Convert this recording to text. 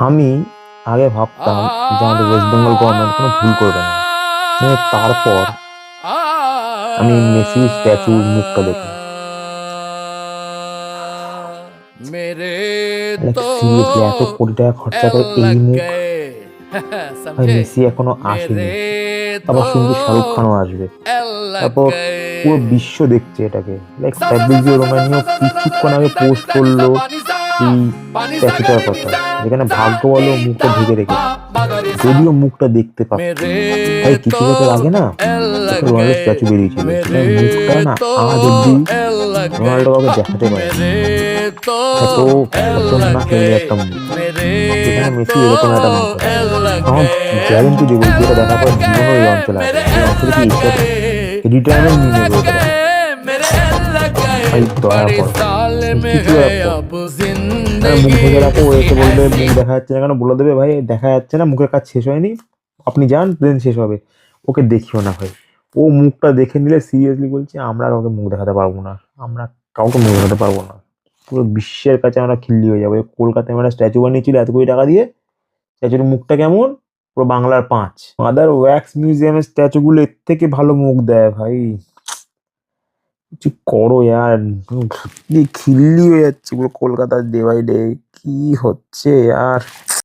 আমি আগে ভাবতাম যে আমাদের ওয়েস্ট বেঙ্গল গভর্নমেন্ট কোনো ভুল করবে না, কিন্তু তারপর আমি মেসির স্ট্যাচুর মুখটা দেখলাম। সিরিয়াসলি এত কোটি টাকা খরচা করে এই মুখ, ভাই মেসি এখনো আসেনি, আবার শুনছি শাহরুখ খানও আসবে, তারপর পুরো বিশ্ব দেখছে এটাকে। লাইক ফ্যাব্রিজিও রোমানিও কিছুক্ষণ আগে পোস্ট করলো এই স্ট্যাচুটার কথা, যেখানে ভাগ্য বলো মুখটা ঢেকে রেখেছে, যদিও মুখটা দেখতে পাচ্ছি। ভাই কিছু বছর আগে না একটা রোনাল্ডো স্ট্যাচু বেরিয়েছিল, সেটার মুখটা না আজ অব্দি রোনাল্ডো কাউকে দেখাতে পারে, এত খতরনাক লেভেলের একটা মুখ, যেখানে মেসি এরকম একটা মুখ আছে। আমার গ্যারেন্টি দিয়ে বলছি, এটা দেখার পর জীবনে ওই অঞ্চলে আসবে। এই অঞ্চলে কি এসব রিটায়ারমেন্ট নিয়ে নেবে ওটা দেখা। ভাই দয়া কর, কিছু একটা মুখ ঢেকে রাখো। ও এসে বলবে মুখ দেখা যাচ্ছে না কেন, বলে দেবে ভাই দেখা যাচ্ছে না, মুখের কাজ শেষ হয়নি, আপনি যান, দেন শেষ হবে। ওকে দেখিও না ভাই, ও মুখটা দেখে নিলে সিরিয়াসলি বলছি আমরা কাউকে মুখ দেখাতে পারবো না, আমরা কাউকে মুখ দেখাতে পারবো না। পুরো বিশ্বের কাছে আমরা খিল্লি হয়ে যাবো। কলকাতায় আমরা স্ট্যাচু বানিয়েছিল এত কোটি টাকা দিয়ে, স্ট্যাচুর মুখটা কেমন, পুরো বাংলার 5। মাদার ওয়্যাক্স মিউজিয়ামের স্ট্যাচু গুলো এর থেকে ভালো মুখ দেয় ভাই। কিছু করো ইয়ার, খিল্লি হয়ে যাচ্ছে পুরো কলকাতার ডে বাই ডে। কি হচ্ছে আর